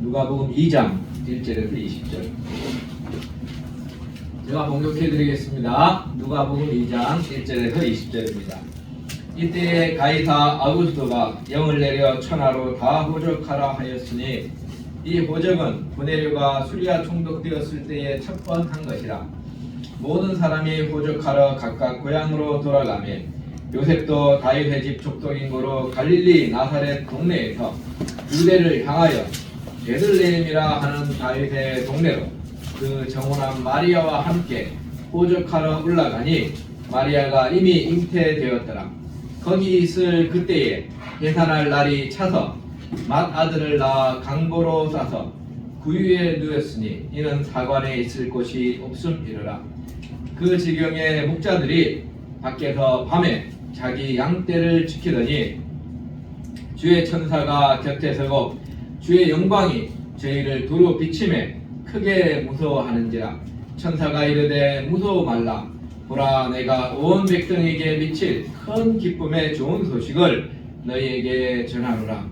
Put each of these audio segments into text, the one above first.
누가복음 2장 1절에서 20절. 제가 봉독해 드리겠습니다. 누가복음 2장 1절에서 20절입니다. 이때에 가이사 아구스도가 영을 내려 천하로 다 호적하라 하였으니 이 호적은 고넬료가 수리아 총독되었을 때에 첫 번 한 것이라. 모든 사람이 호적하러 각각 고향으로 돌아가매 요셉도 다윗의 집 족속인 고로 갈릴리 나사렛 동네에서 유대를 향하여 베들레헴이라 하는 다윗의 동네로 그 정혼한 마리아와 함께 호적하러 올라가니 마리아가 이미 잉태되었더라. 거기 있을 그때에 계산할 날이 차서 맏아들을 낳아 강보로 싸서 구유에 누웠으니 이는 사관에 있을 곳이 없음이러라. 그 지경에 목자들이 밖에서 밤에 자기 양떼를 지키더니 주의 천사가 곁에 서고 주의 영광이 저희를 두루 비침에 크게 무서워하는지라. 천사가 이르되 무서워 말라. 보라, 내가 온 백성에게 미칠 큰 기쁨의 좋은 소식을 너희에게 전하노라.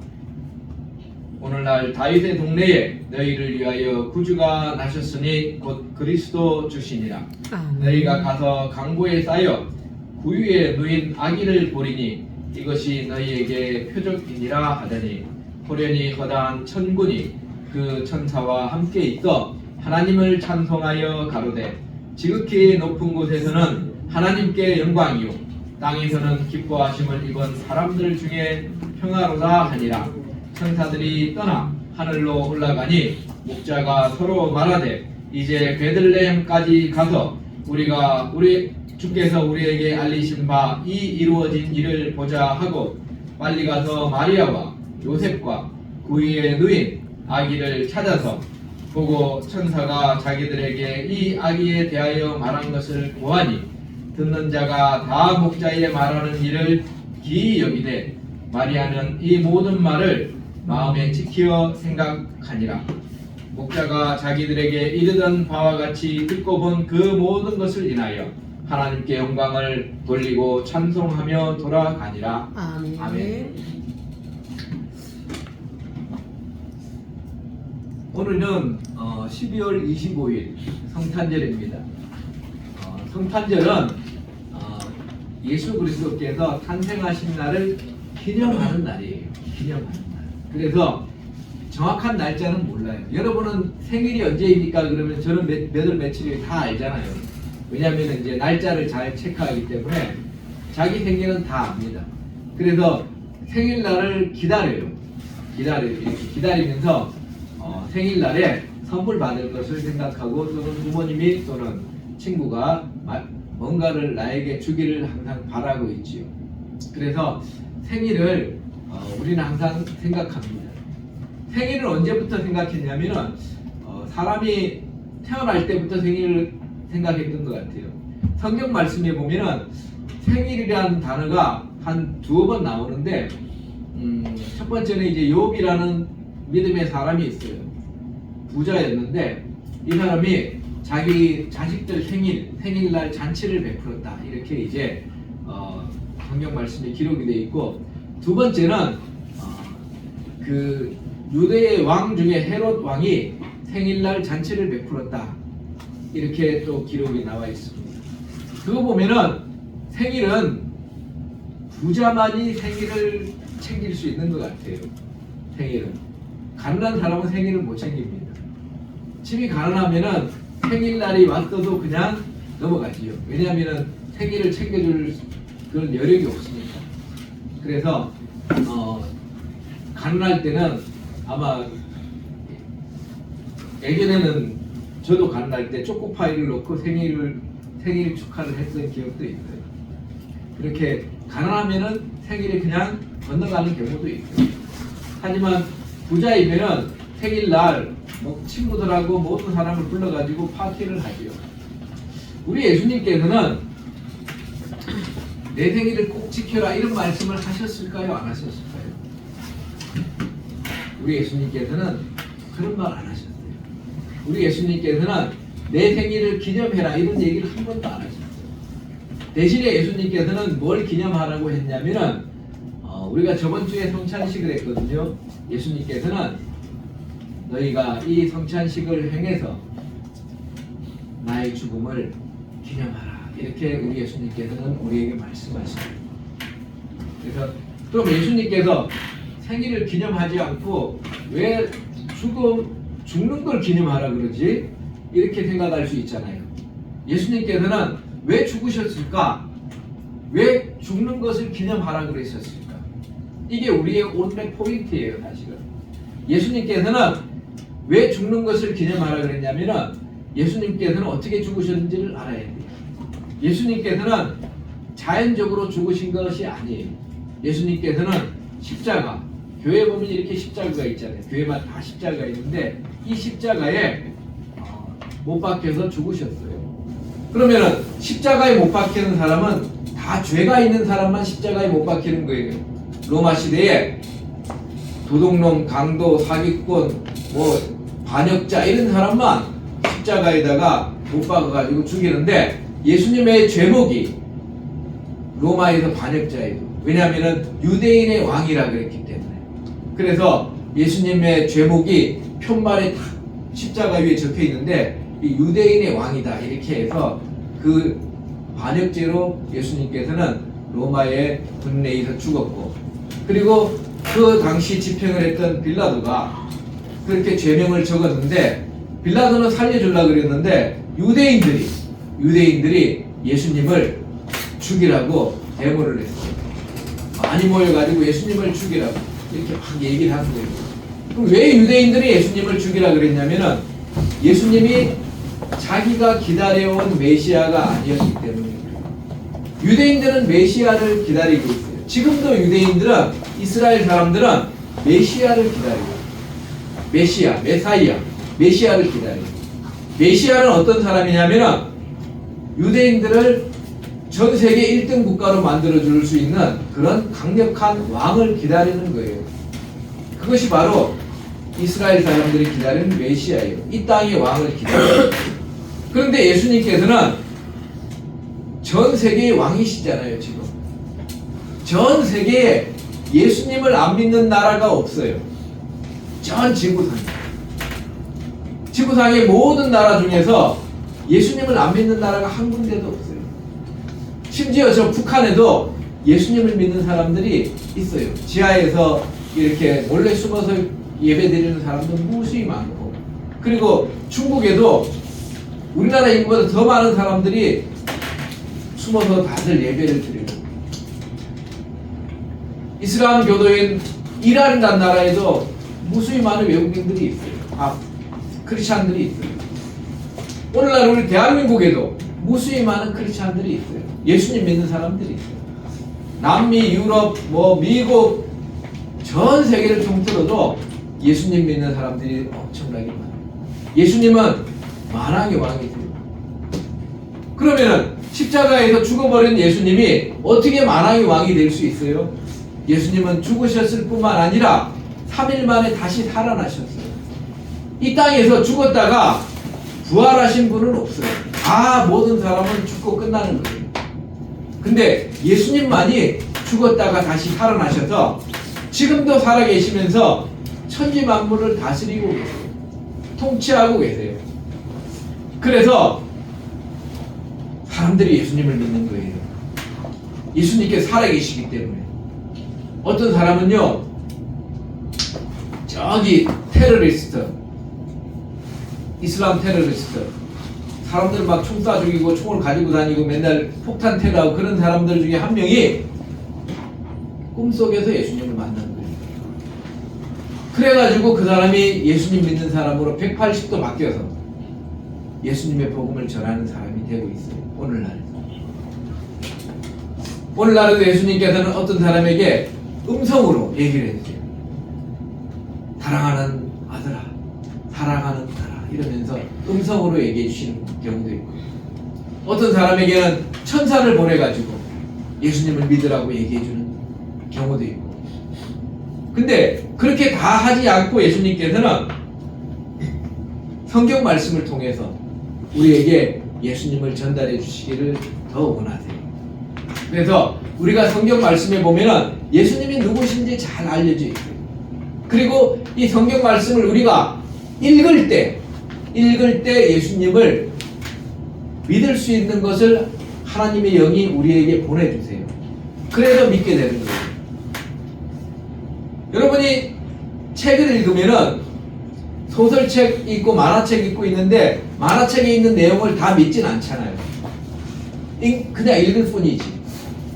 오늘날 다윗의 동네에 너희를 위하여 구주가 나셨으니 곧 그리스도 주시니라. 너희가 가서 강보에 쌓여 구유에 누인 아기를 보리니 이것이 너희에게 표적이니라 하더니 호련히 허다한 천군이 그 천사와 함께 있어 하나님을 찬송하여 가로되 지극히 높은 곳에서는 하나님께 영광이요 땅에서는 기뻐하심을 입은 사람들 중에 평화로다 하니라. 천사들이 떠나 하늘로 올라가니 목자가 서로 말하되 이제 베들레헴까지 가서 우리 주께서 우리에게 알리신 바 이 이루어진 일을 보자 하고 빨리 가서 마리아와 요셉과 구유에 누인 아기를 찾아서 보고 천사가 자기들에게 이 아기에 대하여 말한 것을 보아니 듣는 자가 다 목자의 말하는 일을 기이 여기되 마리아는 이 모든 말을 마음에 지키어 생각하니라. 목자가 자기들에게 이르던 바와 같이 듣고 본 그 모든 것을 인하여 하나님께 영광을 돌리고 찬송하며 돌아가니라. 아멘. 아멘. 오늘은 12월 25일 성탄절입니다. 성탄절은 예수 그리스도께서 탄생하신 날을 기념하는 날이에요. 기념하는 날. 그래서 정확한 날짜는 몰라요. 여러분은 생일이 언제입니까? 그러면 저는 몇 월 며칠이 다 알잖아요. 왜냐하면 이제 날짜를 잘 체크하기 때문에 자기 생일은 다 압니다. 그래서 생일날을 기다려요. 이렇게 기다리면서 생일날에 선물 받을 것을 생각하고 또는 부모님이 또는 친구가 뭔가를 나에게 주기를 항상 바라고 있지요. 그래서 생일을 우리는 항상 생각합니다. 생일을 언제부터 생각했냐면은 사람이 태어날 때부터 생일을 생각했던 것 같아요. 성경 말씀에 보면은 생일이라는 단어가 한 두어 번 나오는데 첫 번째는 이제 욥이라는 믿음의 사람이 있어요. 부자였는데 이 사람이 자기 자식들 생일날 잔치를 베풀었다. 이렇게 이제 성경 말씀에 기록이 되어 있고, 두 번째는 그 유대의 왕 중에 헤롯 왕이 생일날 잔치를 베풀었다. 이렇게 또 기록이 나와 있습니다. 그거 보면은 생일은 부자만이 생일을 챙길 수 있는 것 같아요. 생일은 가난한 사람은 생일을 못 챙깁니다. 집이 가난하면은 생일날이 왔어도 그냥 넘어가지요. 왜냐하면은 생일을 챙겨줄 그런 여력이 없으니까. 그래서 가난할 때는 아마 예전에는 저도 가난할 때 초코파이를 넣고 생일 축하를 했던 기억도 있어요. 그렇게 가난하면은 생일이 그냥 건너가는 경우도 있어요. 하지만 부자이면은 생일날 친구들하고 모든 사람을 불러가지고 파티를 하지요. 우리 예수님께서는 내 생일을 꼭 지켜라 이런 말씀을 하셨을까요? 안 하셨을까요? 우리 예수님께서는 그런 말 안 하셨어요. 우리 예수님께서는 내 생일을 기념해라 이런 얘기를 한 번도 안 하셨어요. 대신에 예수님께서는 뭘 기념하라고 했냐면은 우리가 저번 주에 성찬식을 했거든요. 예수님께서는 너희가 이 성찬식을 행해서 나의 죽음을 기념하라. 이렇게 우리 예수님께서는 우리에게 말씀하십니다. 그래서 또 예수님께서 생일을 기념하지 않고 왜 죽는 걸 기념하라 그러지? 이렇게 생각할 수 있잖아요. 예수님께서는 왜 죽으셨을까? 왜 죽는 것을 기념하라 그러셨을까? 이게 우리의 오늘의 포인트예요, 사실은. 예수님께서는 왜 죽는 것을 기념하라 그랬냐면은 예수님께서는 어떻게 죽으셨는지를 알아야 돼요. 예수님께서는 자연적으로 죽으신 것이 아니에요. 예수님께서는 십자가, 교회 보면 이렇게 십자가가 있잖아요. 교회만 다 십자가가 있는데 이 십자가에 못 박혀서 죽으셨어요. 그러면은 십자가에 못 박히는 사람은 다 죄가 있는 사람만 십자가에 못 박히는 거예요. 로마 시대에 도둑놈, 강도, 사기꾼, 반역자 이런 사람만 십자가에다가 못 박아가지고 죽이는데 예수님의 죄목이 로마에서 반역자예요. 왜냐하면 유대인의 왕이라 그랬기 때문에. 그래서 예수님의 죄목이 편말에 십자가 위에 적혀 있는데 이 유대인의 왕이다 이렇게 해서 그 반역죄로 예수님께서는 로마의 군내에서 죽었고, 그리고 그 당시 집행을 했던 빌라도가 그렇게 죄명을 적었는데 빌라도는 살려주려고 그랬는데 유대인들이 예수님을 죽이라고 데모를 했어요. 많이 모여가지고 예수님을 죽이라고 이렇게 막 얘기를 한 거예요. 그럼 왜 유대인들이 예수님을 죽이라고 그랬냐면은 예수님이 자기가 기다려온 메시아가 아니었기 때문이에요. 유대인들은 메시아를 기다리고 있어요. 지금도 유대인들은, 이스라엘 사람들은 메시아를 기다려요. 메시아를 기다려요. 메시아는 어떤 사람이냐면은 유대인들을 전 세계 1등 국가로 만들어줄 수 있는 그런 강력한 왕을 기다리는 거예요. 그것이 바로 이스라엘 사람들이 기다리는 메시아예요. 이 땅의 왕을 기다려요. 그런데 예수님께서는 전 세계의 왕이시잖아요. 지금 전 세계에 예수님을 안 믿는 나라가 없어요. 전 지구상의 모든 나라 중에서 예수님을 안 믿는 나라가 한 군데도 없어요. 심지어 저 북한에도 예수님을 믿는 사람들이 있어요. 지하에서 이렇게 몰래 숨어서 예배 드리는 사람도 무수히 많고, 그리고 중국에도 우리나라 인구보다 더 많은 사람들이 숨어서 다들 예배를 드리고, 이슬람 교도인 이란이라는 나라에도 무수히 많은 외국인들이 있어요. 크리스찬들이 있어요. 오늘날 우리 대한민국에도 무수히 많은 크리스찬들이 있어요. 예수님 믿는 사람들이 있어요. 남미, 유럽, 미국 전 세계를 통틀어도 예수님 믿는 사람들이 엄청나게 많아요. 예수님은 만왕의 왕이세요. 그러면은 십자가에서 죽어버린 예수님이 어떻게 만왕의 왕이 될 수 있어요? 예수님은 죽으셨을 뿐만 아니라 3일 만에 다시 살아나셨어요. 이 땅에서 죽었다가 부활하신 분은 없어요. 모든 사람은 죽고 끝나는 거예요. 근데 예수님만이 죽었다가 다시 살아나셔서 지금도 살아계시면서 천지 만물을 다스리고 계세요. 통치하고 계세요. 그래서 사람들이 예수님을 믿는 거예요. 예수님께서 살아계시기 때문에. 어떤 사람은요, 저기 테러리스트, 이슬람 테러리스트, 사람들 막 총 쏴 죽이고 총을 가지고 다니고 맨날 폭탄 테러하고 그런 사람들 중에 한 명이 꿈속에서 예수님을 만난 거예요. 그래가지고 그 사람이 예수님 믿는 사람으로 180도 바뀌어서 예수님의 복음을 전하는 사람이 되고 있어요. 오늘날에도 예수님께서는 어떤 사람에게 음성으로 얘기를 해주세요. 사랑하는 아들아, 사랑하는 딸아, 이러면서 음성으로 얘기해 주시는 경우도 있고, 어떤 사람에게는 천사를 보내가지고 예수님을 믿으라고 얘기해 주는 경우도 있고. 근데 그렇게 다 하지 않고 예수님께서는 성경 말씀을 통해서 우리에게 예수님을 전달해 주시기를 더 원하세요. 그래서 우리가 성경 말씀에 보면은 예수님이 누구신지 잘 알려져 있어요. 그리고 이 성경 말씀을 우리가 읽을 때 예수님을 믿을 수 있는 것을 하나님의 영이 우리에게 보내주세요. 그래서 믿게 되는 거예요. 여러분이 책을 읽으면은 소설책 있고 만화책 있고 있는데 만화책에 있는 내용을 다 믿진 않잖아요. 그냥 읽을 뿐이지.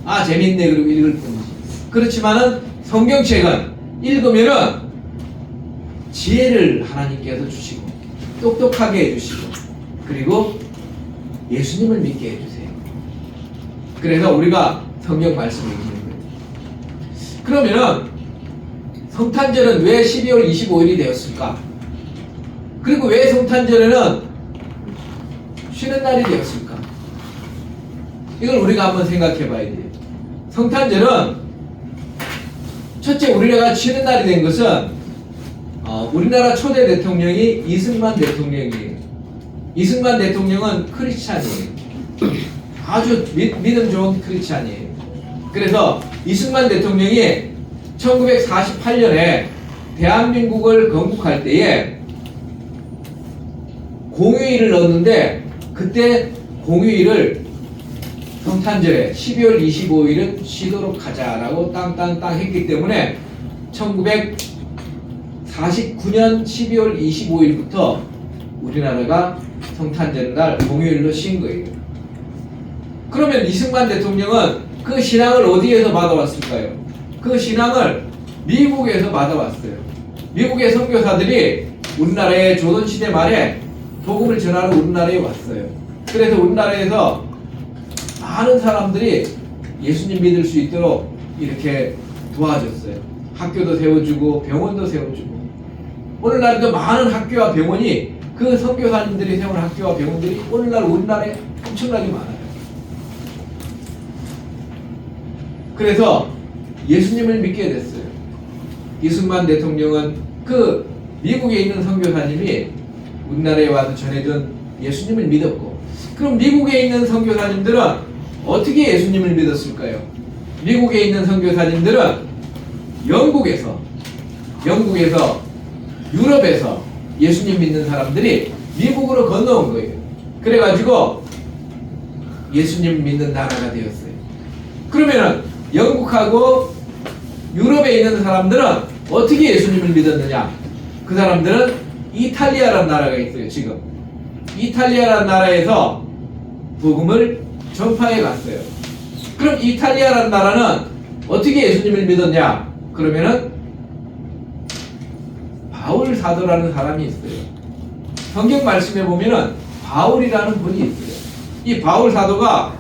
아, 재밌네 그리고 읽을 뿐이지. 그렇지만은 성경책은 읽으면은 지혜를 하나님께서 주시고 똑똑하게 해주시고 그리고 예수님을 믿게 해주세요. 그래서 우리가 성경 말씀을 읽는 거예요. 그러면은 성탄절은 왜 12월 25일이 되었을까? 그리고 왜 성탄절에는 쉬는 날이 되었을까? 이걸 우리가 한번 생각해 봐야 돼요. 성탄절은 첫째 우리가 쉬는 날이 된 것은 우리나라 초대 대통령이 이승만 대통령이에요. 이승만 대통령은 크리스찬이에요. 아주 믿음 좋은 크리스찬이에요. 그래서 이승만 대통령이 1948년에 대한민국을 건국할 때에 공휴일을 넣었는데 그때 공휴일을 성탄절에 12월 25일은 쉬도록 하자라고 땅땅땅 했기 때문에 1949년 12월 25일부터 우리나라가 성탄절 날 공휴일로 쉰 거예요. 그러면 이승만 대통령은 그 신앙을 어디에서 받아왔을까요? 그 신앙을 미국에서 받아왔어요. 미국의 선교사들이 우리나라의 조선시대 말에 복음을 전하러 우리나라에 왔어요. 그래서 우리나라에서 많은 사람들이 예수님 믿을 수 있도록 이렇게 도와줬어요. 학교도 세워주고 병원도 세워주고 오늘날에도 많은 학교와 병원이 그 선교사님들이 세운 학교와 병원들이 오늘날 우리나라에 엄청나게 많아요. 그래서 예수님을 믿게 됐어요. 이승만 대통령은 그 미국에 있는 선교사님이 우리나라에 와서 전해준 예수님을 믿었고, 그럼 미국에 있는 선교사님들은 어떻게 예수님을 믿었을까요? 미국에 있는 선교사님들은 영국에서 유럽에서 예수님 믿는 사람들이 미국으로 건너온 거예요. 그래가지고 예수님 믿는 나라가 되었어요. 그러면은 영국하고 유럽에 있는 사람들은 어떻게 예수님을 믿었느냐? 그 사람들은 이탈리아라는 나라가 있어요. 지금 이탈리아라는 나라에서 복음을 전파해 갔어요. 그럼 이탈리아라는 나라는 어떻게 예수님을 믿었냐? 그러면은 바울 사도라는 사람이 있어요. 성경 말씀에 보면은 바울이라는 분이 있어요. 이 바울 사도가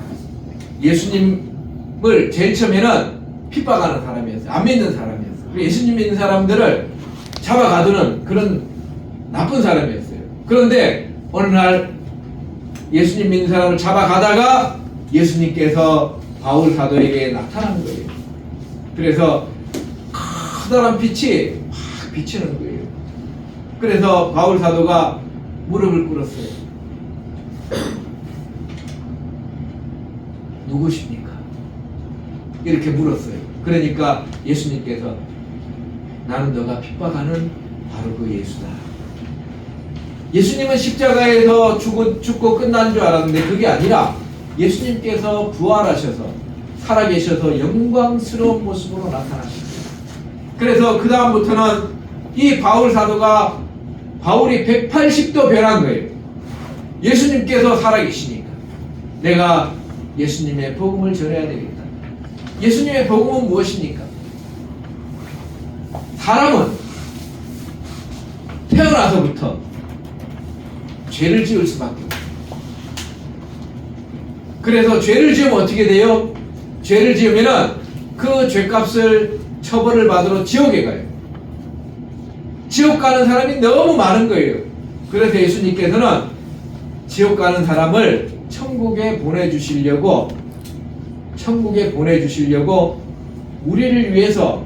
예수님을 제일 처음에는 핍박하는 사람이었어요. 안 믿는 사람이었어요. 예수님 믿는 사람들을 잡아가두는 그런 나쁜 사람이었어요. 그런데 어느 날 예수님 믿는 사람을 잡아가다가 예수님께서 바울 사도에게 나타난 거예요. 그래서 커다란 빛이 막 비치는 거예요. 그래서 바울 사도가 무릎을 꿇었어요. 누구십니까? 이렇게 물었어요. 그러니까 예수님께서 나는 너가 핍박하는 바로 그 예수다. 예수님은 십자가에서 죽고 끝난 줄 알았는데 그게 아니라 예수님께서 부활하셔서 살아계셔서 영광스러운 모습으로 나타나셨어요. 그래서 그 다음부터는 이 바울 사도가 바울이 180도 변한 거예요. 예수님께서 살아계시니까 내가 예수님의 복음을 전해야 되겠다. 예수님의 복음은 무엇입니까? 사람은 태어나서부터 죄를 지을 수밖에 없어요. 그래서 죄를 지으면 어떻게 돼요? 죄를 지으면은 그 죄값을 처벌을 받으러 지옥에 가요. 지옥 가는 사람이 너무 많은 거예요. 그래서 예수님께서는 지옥 가는 사람을 천국에 보내주시려고 우리를 위해서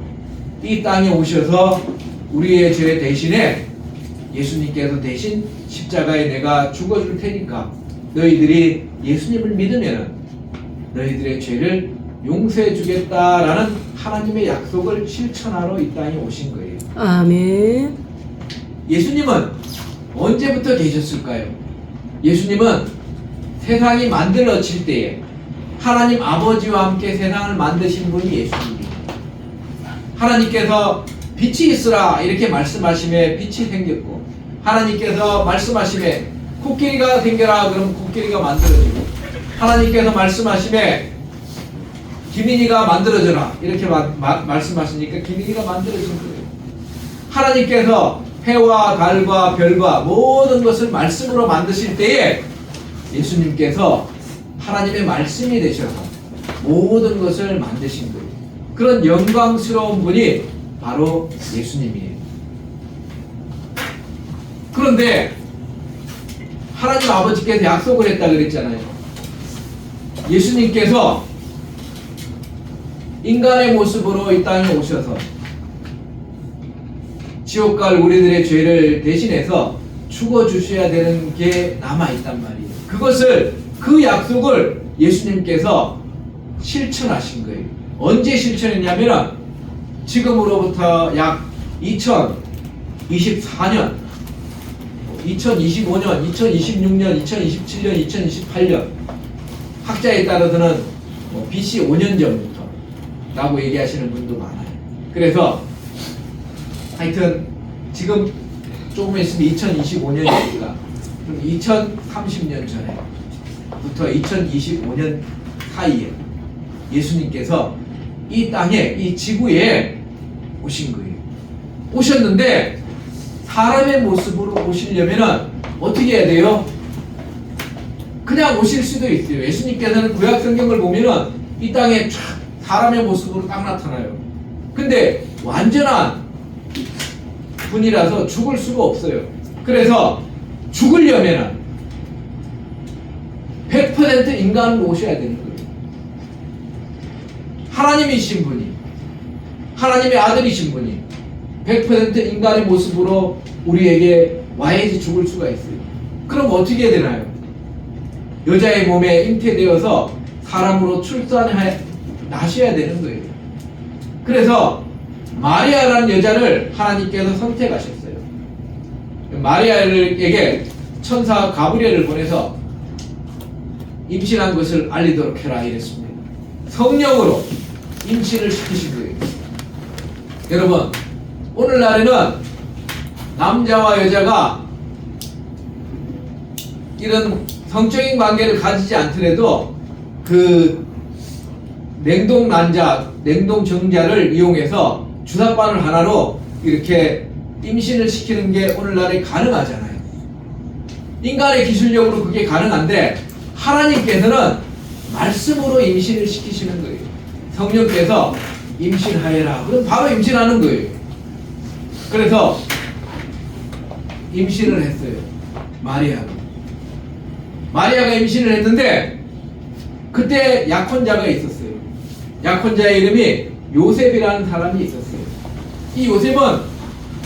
이 땅에 오셔서 우리의 죄 대신에 예수님께서 대신 십자가에 내가 죽어줄 테니까 너희들이 예수님을 믿으면 너희들의 죄를 용서해 주겠다라는 하나님의 약속을 실천하러 이 땅에 오신 거예요. 아멘. 예수님은 언제부터 계셨을까요? 예수님은 세상이 만들어질 때에 하나님 아버지와 함께 세상을 만드신 분이 예수님입니다. 하나님께서 빛이 있으라 이렇게 말씀하심에 빛이 생겼고, 하나님께서 말씀하심에 코끼리가 생겨라 그럼 코끼리가 만들어지고, 하나님께서 말씀하심에 기민이가 만들어져라 이렇게 말씀하시니까 기민이가 만들어진 거예요. 하나님께서 해와 달과 별과 모든 것을 말씀으로 만드실 때에 예수님께서 하나님의 말씀이 되셔서 모든 것을 만드신 거예요. 그런 영광스러운 분이 바로 예수님이에요. 그런데 하나님 아버지께서 약속을 했다 그랬잖아요. 예수님께서 인간의 모습으로 이 땅에 오셔서 지옥 갈 우리들의 죄를 대신해서 죽어주셔야 되는 게 남아있단 말이에요. 그 약속을 예수님께서 실천하신 거예요. 언제 실천했냐면 지금으로부터 약 2024년, 2025년, 2026년, 2027년, 2028년 학자에 따라서는 BC 5년 전부터 라고 얘기하시는 분도 많아요. 그래서 하여튼 지금 조금 있으면 2025년이니까 2030년 전에부터 2025년 사이에 예수님께서 이 땅에, 이 지구에 오신 거예요. 오셨는데 사람의 모습으로 오시려면 어떻게 해야 돼요? 그냥 오실 수도 있어요. 예수님께서는 구약 성경을 보면은 이 땅에 촥 사람의 모습으로 딱 나타나요. 근데 완전한 분이라서 죽을 수가 없어요. 그래서 죽으려면은 100% 인간으로 오셔야 되는 거예요. 하나님이신 분이, 하나님의 아들이신 분이 100% 인간의 모습으로 우리에게 와야지 죽을 수가 있어요. 그럼 어떻게 해야 되나요? 여자의 몸에 잉태되어서 사람으로 나셔야 되는 거예요. 그래서 마리아라는 여자를 하나님께서 선택하셨어요. 마리아에게 천사 가브리엘을 보내서 임신한 것을 알리도록 해라 이랬습니다. 성령으로 임신을 시키신 거예요. 여러분, 오늘날에는 남자와 여자가 이런 성적인 관계를 가지지 않더라도 그 냉동정자를 이용해서 주사바늘 하나로 이렇게 임신을 시키는 게 오늘날에 가능하잖아요. 인간의 기술력으로 그게 가능한데 하나님께서는 말씀으로 임신을 시키시는 거예요. 성령께서 임신하여라. 그럼 바로 임신하는 거예요. 그래서 임신을 했어요. 마리아가 임신을 했는데 그때 약혼자가 있었어요. 약혼자의 이름이 요셉이라는 사람이 있었어요. 이 요셉은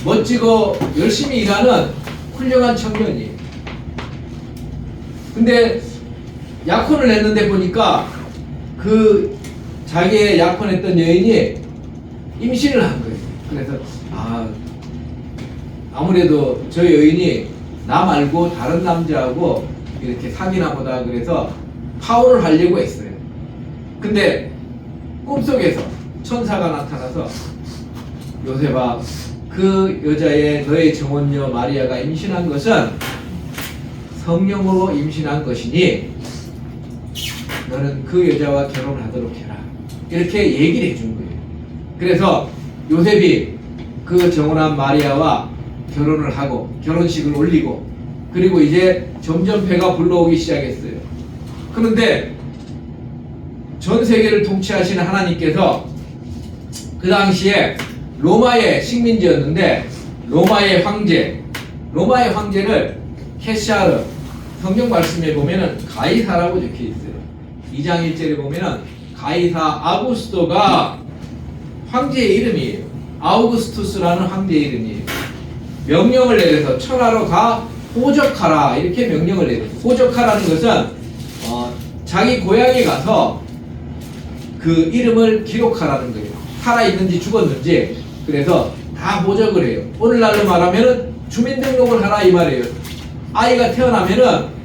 멋지고 열심히 일하는 훌륭한 청년이에요. 근데 약혼을 했는데 보니까 그 자기의 약혼했던 여인이 임신을 한 거예요. 그래서 아무래도 저 여인이 나 말고 다른 남자하고 이렇게 사귀나 보다 그래서 파혼을 하려고 했어요. 근데 꿈속에서 천사가 나타나서 요셉아, 그 여자의 너의 정혼녀 마리아가 임신한 것은 성령으로 임신한 것이니 너는 그 여자와 결혼하도록 해라. 이렇게 얘기를 해준 거예요. 그래서 요셉이 그 정혼한 마리아와 결혼을 하고 결혼식을 올리고 그리고 이제 점점 배가 불러오기 시작했어요. 그런데 전 세계를 통치하시는 하나님께서 그 당시에 로마의 식민지였는데 로마의 황제를 케사르, 성경 말씀에 보면은 가이사라고 적혀 있어요. 2장 1절에 보면은 가이사 아우구스토가 황제의 이름이에요. 아우구스투스라는 황제의 이름이에요. 명령을 내려서 천하로 다 호적하라 이렇게 명령을 내려요. 호적하라는 것은 자기 고향에 가서 그 이름을 기록하라는 거예요. 살아있는지 죽었는지. 그래서 다 호적을 해요. 오늘날로 말하면은 주민등록을 하라 이 말이에요. 아이가 태어나면은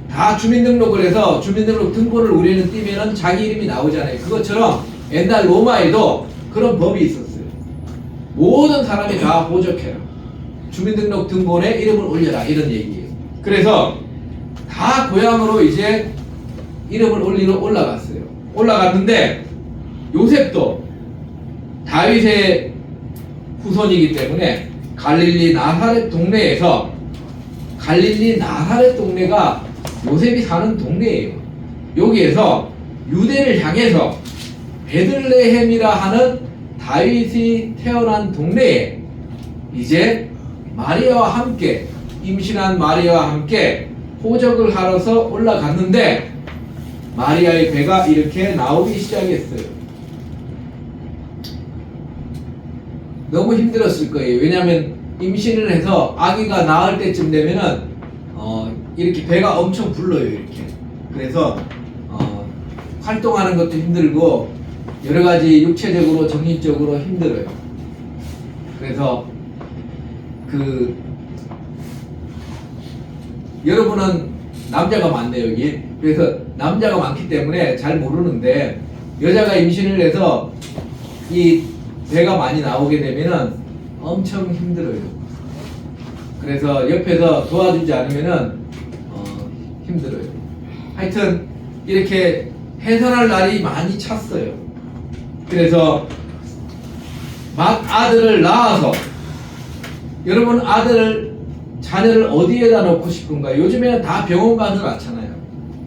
다 주민등록을 해서 주민등록 등본을 우리는 띄면은 자기 이름이 나오잖아요. 그것처럼 옛날 로마에도 그런 법이 있었어요. 모든 사람이 다 호적해라. 주민등록 등본에 이름을 올려라 이런 얘기예요. 그래서 다 고향으로 이제 이름을 올리러 올라갔어요. 올라갔는데 요셉도 다윗의 후손이기 때문에 갈릴리 나사렛 동네에서, 갈릴리 나사렛 동네가 요셉이 사는 동네예요. 여기에서 유대를 향해서 베들레헴이라 하는 다윗이 태어난 동네에 이제 마리아와 함께, 임신한 마리아와 함께 호적을 하러서 올라갔는데 마리아의 배가 이렇게 나오기 시작했어요. 너무 힘들었을 거예요. 왜냐하면 임신을 해서 아기가 나을 때쯤 되면은 이렇게 배가 엄청 불러요. 이렇게. 그래서 활동하는 것도 힘들고 여러 가지 육체적으로 정신적으로 힘들어요. 그래서 여러분은 남자가 많네요. 여기. 그래서 남자가 많기 때문에 잘 모르는데 여자가 임신을 해서 이 배가 많이 나오게 되면은 엄청 힘들어요. 그래서 옆에서 도와주지 않으면은 힘들어요. 하여튼 이렇게 해산할 날이 많이 찼어요. 그래서 막 아들을 낳아서, 여러분 자녀를 어디에다 놓고 싶은가요? 요즘에는 다 병원 가서 낳잖아요.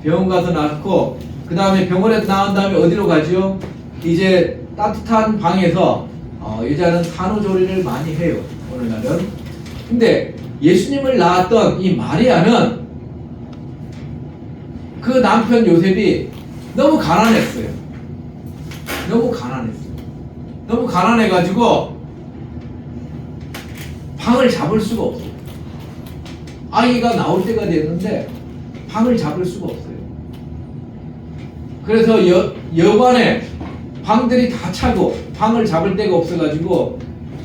병원 가서 낳고 그 다음에 병원에서 낳은 다음에 어디로 가죠? 이제 따뜻한 방에서 여자는 산후조리를 많이 해요. 오늘날은. 근데 예수님을 낳았던 이 마리아는 그 남편 요셉이 너무 가난했어요. 너무 가난했어요. 너무 가난해가지고 방을 잡을 수가 없어요. 아이가 나올 때가 됐는데 방을 잡을 수가 없어요. 그래서 여관에 방들이 다 차고 방을 잡을 데가 없어가지고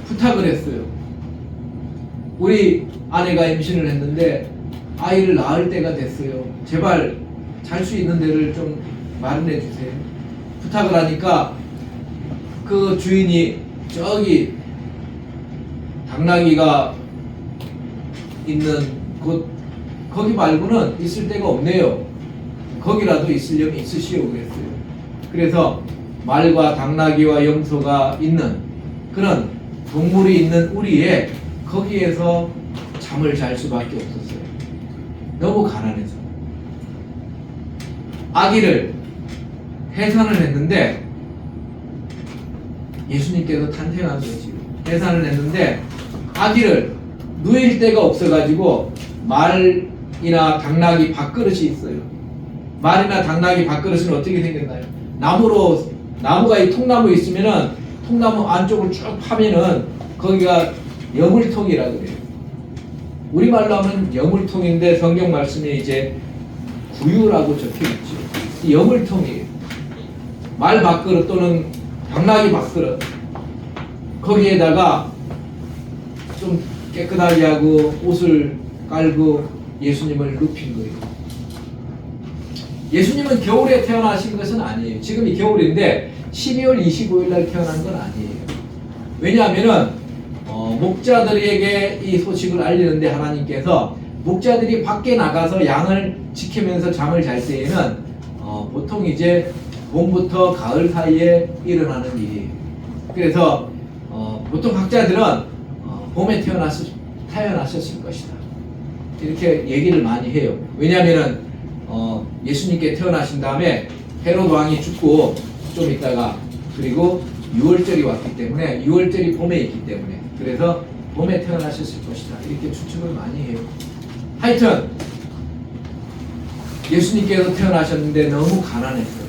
부탁을 했어요. 우리 아내가 임신을 했는데 아이를 낳을 때가 됐어요. 제발 잘 수 있는 데를 좀 마련해 주세요. 부탁을 하니까 그 주인이 저기 당나귀가 있는 곳, 거기 말고는 있을 데가 없네요. 거기라도 있으려면 있으시오 그랬어요. 그래서 말과 당나귀와 염소가 있는 그런 동물이 있는 우리에 거기에서 잠을 잘 수밖에 없었어요. 너무 가난해서. 아기를 해산을 했는데 예수님께서 탄생한 거지요. 해산을 했는데 아기를 누일 데가 없어가지고 말이나 당나귀 밥그릇이 있어요. 말이나 당나귀 밥그릇은 어떻게 생겼나요? 나무가 이 통나무 있으면은 통나무 안쪽을 쭉 파면은 거기가 여물통이라 그래요. 우리말로 하면 여물통인데 성경 말씀에 이제 구유라고 적혀 있죠. 이 여물통이에요. 말 밥그릇 또는 당나귀 밥그릇. 거기에다가 좀 깨끗하게 하고 옷을 깔고 예수님을 눕힌 거예요. 예수님은 겨울에 태어나신 것은 아니에요. 지금이 겨울인데 12월 25일 날 태어난 건 아니에요. 왜냐하면은 목자들에게 이 소식을 알리는데 하나님께서 목자들이 밖에 나가서 양을 지키면서 잠을 잘 때에는 보통 이제 봄부터 가을 사이에 일어나는 일이에요. 그래서 보통 학자들은 봄에 태어나셨을 것이다. 이렇게 얘기를 많이 해요. 왜냐하면은 예수님께 태어나신 다음에 헤롯 왕이 죽고 좀 있다가 그리고 6월절이 왔기 때문에 6월절이 봄에 있기 때문에 그래서 봄에 태어나셨을 것이다. 이렇게 추측을 많이 해요. 하여튼 예수님께서 태어나셨는데 너무 가난했어요.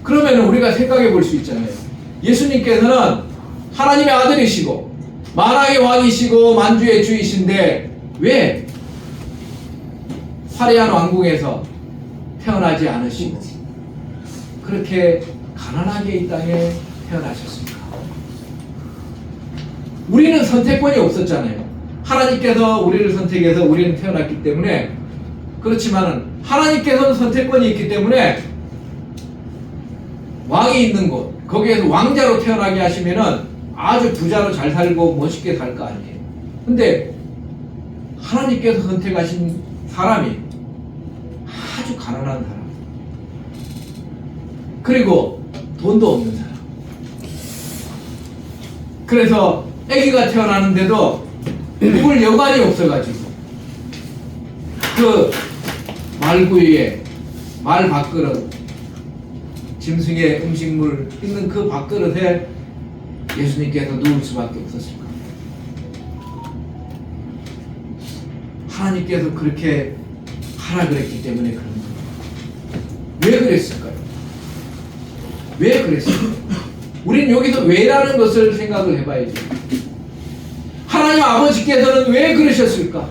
그러면 우리가 생각해 볼 수 있잖아요. 예수님께서는 하나님의 아들이시고 만왕의 왕이시고 만주의 주이신데 왜 화려한 왕궁에서 태어나지 않으시고 그렇게 가난하게 이 땅에 태어나셨습니까? 우리는 선택권이 없었잖아요. 하나님께서 우리를 선택해서 우리는 태어났기 때문에. 그렇지만은 하나님께서는 선택권이 있기 때문에 왕이 있는 곳, 거기에서 왕자로 태어나게 하시면은 아주 부자로 잘 살고 멋있게 살 거 아니에요. 근데 하나님께서 선택하신 사람이 아주 가난한 사람, 그리고 돈도 없는 사람. 그래서 아기가 태어나는데도 묵을 여관이 없어가지고 그 말구이에 말 밥그릇, 짐승의 음식물 있는 그 밥그릇에 예수님께서 누울 수밖에 없었을 겁니다. 하나님께서 그렇게 하라 그랬기 때문에 그런 거예요. 왜 그랬을까요? 왜 그랬을까요? 우리는 여기서 왜라는 것을 생각을 해봐야죠. 하나님 아버지께서는 왜 그러셨을까?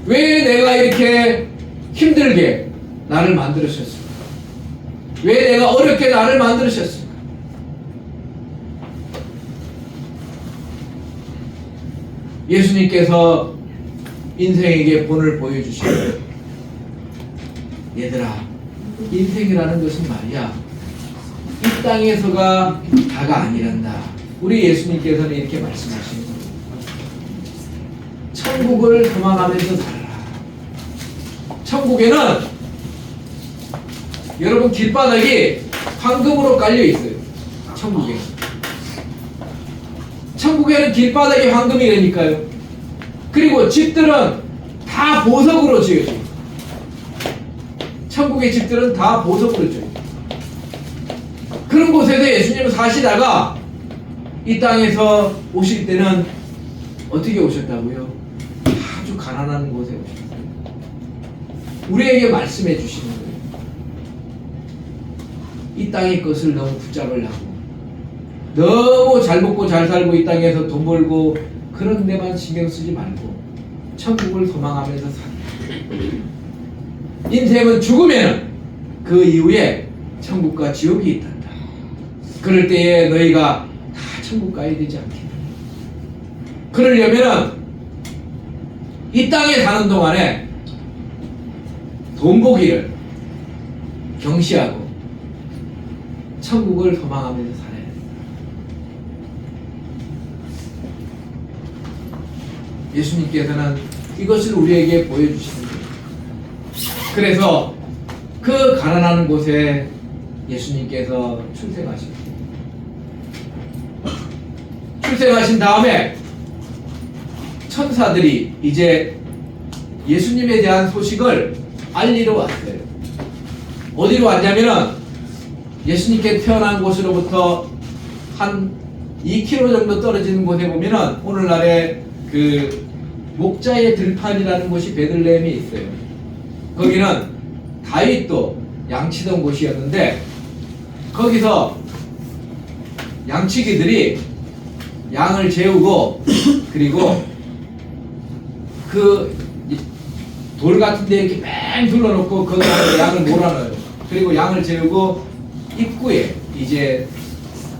왜 내가 이렇게 힘들게 나를 만들으셨을까? 왜 내가 어렵게 나를 만들으셨을까? 예수님께서 인생에게 본을 보여주시고, 얘들아, 인생이라는 것은 말이야, 이 땅에서가 다가 아니란다. 우리 예수님께서는 이렇게 말씀하시는 거예요. 천국을 소망하면서 살아라. 천국에는 여러분 길바닥이 황금으로 깔려 있어요. 천국에는 길바닥이 황금이라니까요. 그리고 집들은 다 보석으로 지어져요. 천국의 집들은 다 보석으로 지어져요. 그런 곳에서 예수님은 사시다가 이 땅에서 오실 때는 어떻게 오셨다고요? 아주 가난한 곳에 오셨어요. 우리에게 말씀해 주시는 거예요. 이 땅의 것을 너무 붙잡으려고, 너무 잘 먹고 잘 살고 이 땅에서 돈 벌고 그런 데만 신경 쓰지 말고 천국을 소망하면서 살아요. 인생은 죽으면 그 이후에 천국과 지옥이 있단다. 그럴 때에 너희가 다 천국 가야 되지 않겠냐. 그러려면 이 땅에 사는 동안에 돈 보기를 경시하고 천국을 소망하면서 살아야 된다. 예수님께서는 이것을 우리에게 보여주시는 거예요. 그래서 그 가난한 곳에 예수님께서 출생하십니다. 출생하신 다음에 천사들이 이제 예수님에 대한 소식을 알리러 왔어요. 어디로 왔냐면은 예수님께 태어난 곳으로부터 한 2km 정도 떨어지는 곳에 보면은 오늘날의 그 목자의 들판이라는 곳이 베들레헴에 있어요. 거기는 다윗도 양치던 곳이었는데 거기서 양치기들이 양을 재우고 그리고 그 돌 같은 데 이렇게 뺑 둘러놓고 그 안에 양을 몰아넣어요. 그리고 양을 재우고 입구에 이제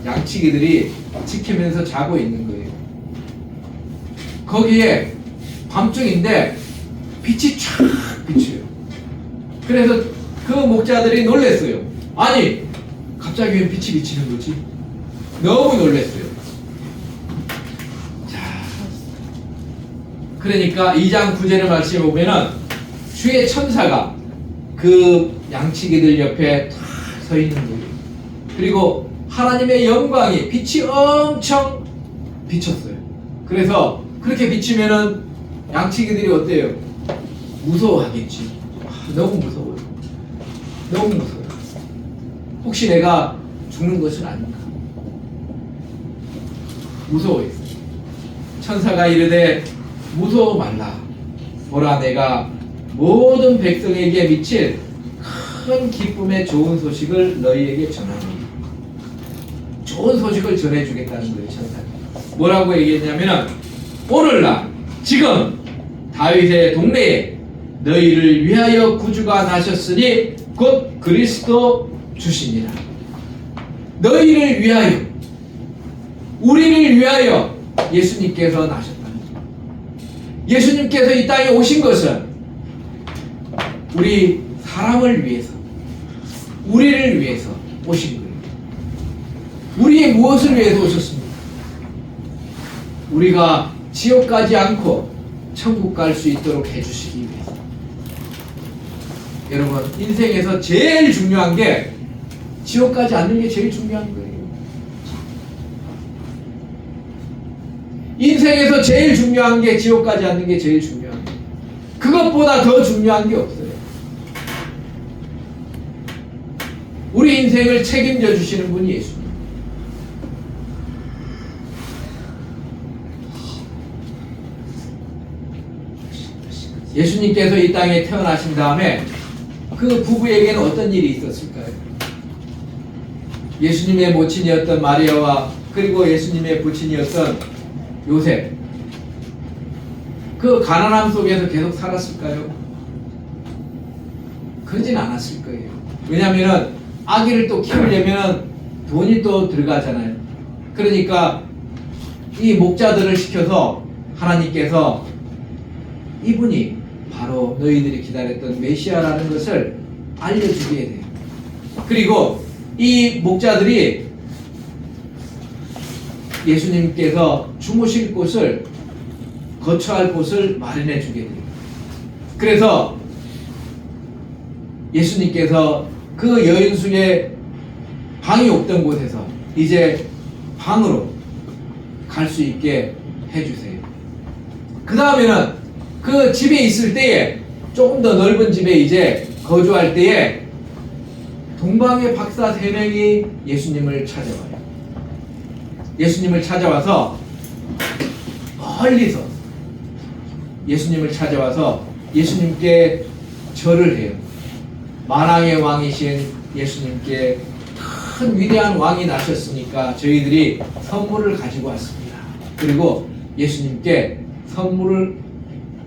양치기들이 지키면서 자고 있는 거예요. 거기에 밤중인데 빛이 쫙 비쳐요. 그래서 그 목자들이 놀랬어요. 아니 갑자기 왜 빛이 비치는 거지? 너무 놀랬어요. 자, 그러니까 2장 9절의 말씀에 보면은 주의 천사가 그 양치기들 옆에 탁 서 있는 거예요. 그리고 하나님의 영광이 빛이 엄청 비쳤어요. 그래서 그렇게 비치면은 양치기들이 어때요? 무서워하겠지. 너무 무서워요. 너무 무서워요. 혹시 내가 죽는 것은 아닌가? 무서워했어요. 천사가 이르되 무서워 말라. 보라 내가 모든 백성에게 미칠 큰 기쁨의 좋은 소식을 너희에게 전하노니. 좋은 소식을 전해주겠다는 거예요. 천사가 뭐라고 얘기했냐면은 오늘날 지금 다윗의 동네에 너희를 위하여 구주가 나셨으니 곧 그리스도 주시니라. 너희를 위하여, 우리를 위하여 예수님께서 나셨다는 거예요. 예수님께서 이 땅에 오신 것은 우리 사람을 위해서, 우리를 위해서 오신 거예요. 우리의 무엇을 위해서 오셨습니까? 우리가 지옥 가지 않고 천국 갈 수 있도록 해주시기 위해서. 여러분, 인생에서 제일 중요한 게 지옥 가지 않는 게 제일 중요한 거예요. 인생에서 제일 중요한 게 지옥 가지 않는 게 제일 중요한 거예요. 그것보다 더 중요한 게 없어요. 우리 인생을 책임져 주시는 분이 예수님. 예수님께서 이 땅에 태어나신 다음에 그 부부에게는 어떤 일이 있었을까요? 예수님의 모친이었던 마리아와 그리고 예수님의 부친이었던 요셉, 그 가난함 속에서 계속 살았을까요? 그러진 않았을 거예요. 왜냐하면 아기를 또 키우려면 돈이 또 들어가잖아요. 그러니까 이 목자들을 시켜서 하나님께서 이분이 바로 너희들이 기다렸던 메시아라는 것을 알려주게 돼요. 그리고 이 목자들이 예수님께서 주무실 곳을, 거처할 곳을 마련해 주게 돼요. 그래서 예수님께서 그 여인숙의 방이 없던 곳에서 이제 방으로 갈 수 있게 해주세요. 그 다음에는 그 집에 있을 때에 조금 더 넓은 집에 이제 거주할 때에 동방의 박사 3명이 예수님을 찾아와요. 예수님을 찾아와서 멀리서 예수님을 찾아와서 예수님께 절을 해요. 만왕의 왕이신 예수님께 큰 위대한 왕이 나셨으니까 저희들이 선물을 가지고 왔습니다. 그리고 예수님께 선물을,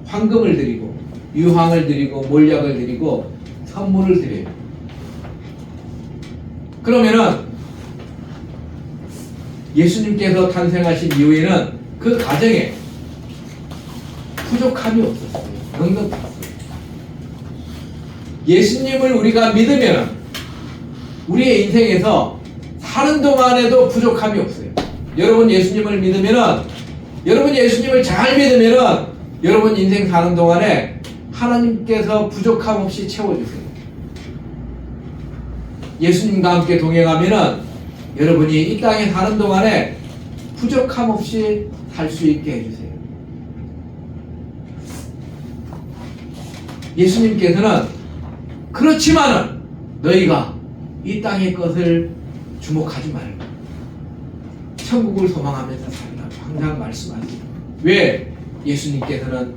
황금을 드리고 유황을 드리고 몰약을 드리고 선물을 드려요. 그러면은 예수님께서 탄생하신 이후에는 그 가정에 부족함이 없었어요. 넉넉했어요. 예수님을 우리가 믿으면 우리의 인생에서 사는 동안에도 부족함이 없어요. 여러분 예수님을 믿으면은, 여러분 예수님을 잘 믿으면은 여러분 인생 사는 동안에 하나님께서 부족함 없이 채워주세요. 예수님과 함께 동행하면은 여러분이 이 땅에 사는 동안에 부족함 없이 살 수 있게 해주세요. 예수님께서는 그렇지만은 너희가 이 땅의 것을 주목하지 말고 천국을 소망하면서 살라고 항상 말씀하세요. 왜? 예수님께서는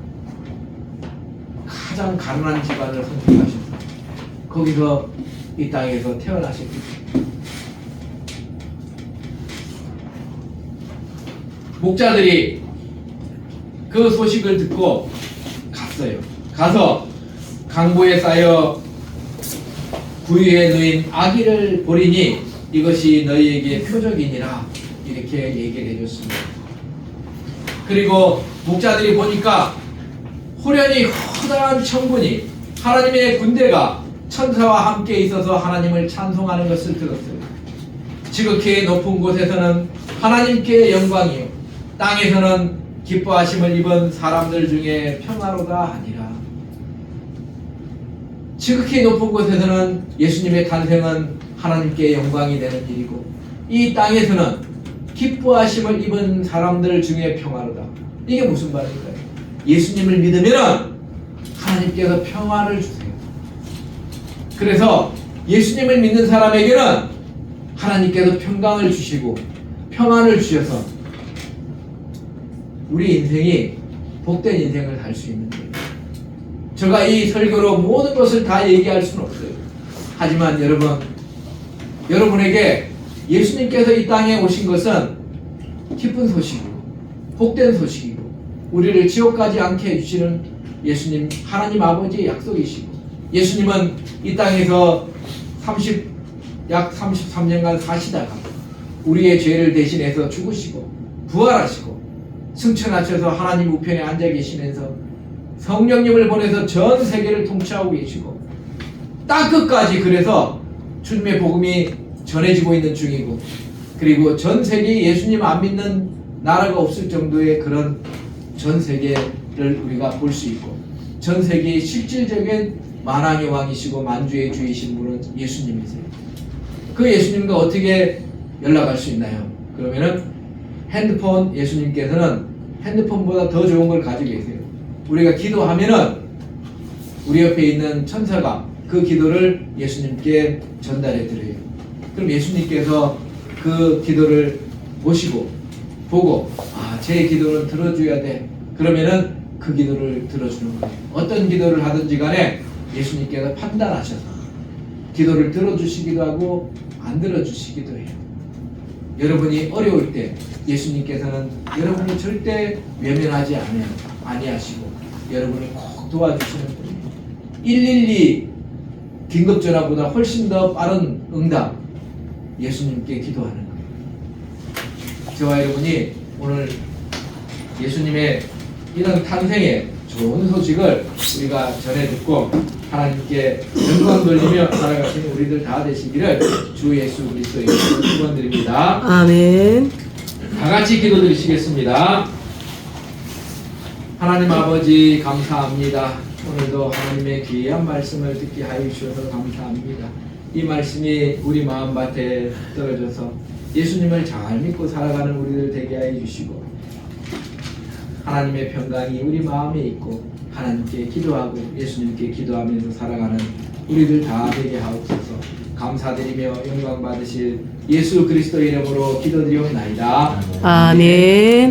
가장 가난한 집안을 선택하셔서 거기서 이 땅에서 태어나셨기 때문에. 목자들이 그 소식을 듣고 갔어요. 가서 강보에 쌓여 구유에 누인 아기를 보리니 이것이 너희에게 표적이니라, 이렇게 얘기를 해줬습니다. 그리고 목자들이 보니까 호련히 커다란 천군이, 하나님의 군대가 천사와 함께 있어서 하나님을 찬송하는 것을 들었어요. 지극히 높은 곳에서는 하나님께 영광이요, 땅에서는 기뻐하심을 입은 사람들 중에 평화로다 하니라. 지극히 높은 곳에서는 예수님의 탄생은 하나님께 영광이 되는 일이고, 이 땅에서는 기뻐하심을 입은 사람들 중에 평화로다. 이게 무슨 말일까요? 예수님을 믿으면 하나님께서 평화를 주세요. 그래서 예수님을 믿는 사람에게는 하나님께서 평강을 주시고 평안을 주셔서 우리 인생이 복된 인생을 살 수 있는 거예요. 제가 이 설교로 모든 것을 다 얘기할 수는 없어요. 하지만 여러분에게 예수님께서 이 땅에 오신 것은 기쁜 소식이고 복된 소식이고 우리를 지옥 가지 않게 해주시는 예수님, 하나님 아버지의 약속이시고, 예수님은 이 땅에서 약 33년간 사시다가 우리의 죄를 대신해서 죽으시고 부활하시고 승천하셔서 하나님 우편에 앉아 계시면서 성령님을 보내서 전 세계를 통치하고 계시고 땅 끝까지 그래서 주님의 복음이 전해지고 있는 중이고, 그리고 전 세계에 예수님 안 믿는 나라가 없을 정도의 그런 전 세계를 우리가 볼 수 있고, 전 세계의 실질적인 만왕의 왕이시고 만주의 주이신 분은 예수님이세요. 그 예수님과 어떻게 연락할 수 있나요? 그러면은 핸드폰, 예수님께서는 핸드폰보다 더 좋은 걸 가지고 계세요. 우리가 기도하면은 우리 옆에 있는 천사가 그 기도를 예수님께 전달해 드려요. 그럼 예수님께서 그 기도를 보시고 보고, 제 기도는 들어줘야 돼. 그러면은 그 기도를 들어주는 거예요. 어떤 기도를 하든지 간에 예수님께서 판단하셔서 기도를 들어주시기도 하고 안 들어주시기도 해요. 여러분이 어려울 때 예수님께서는 여러분을 절대 외면하지 아니하시고 여러분을 꼭 도와주시는 분이에요. 112 긴급전화보다 훨씬 더 빠른 응답, 예수님께 기도하는 거예요. 저와 여러분이 오늘 예수님의 이런 탄생의 좋은 소식을 우리가 전해 듣고 하나님께 영광 돌리며 살아가시는 우리들 다 되시기를 주 예수 그리스도의 이름으로 축원드립니다. 아멘. 다 같이 기도드리시겠습니다. 하나님 아버지 감사합니다. 오늘도 하나님의 귀한 말씀을 듣게 하여 주셔서 감사합니다. 이 말씀이 우리 마음밭에 떨어져서 예수님을 잘 믿고 살아가는 우리들 되게 하여 주시고, 하나님의 평강이 우리 마음에 있고 하나님께 기도하고 예수님께 기도하면서 살아가는 우리들 다 되게 하옵소서. 감사드리며 영광 받으실 예수 그리스도 이름으로 기도드리옵나이다. 아멘.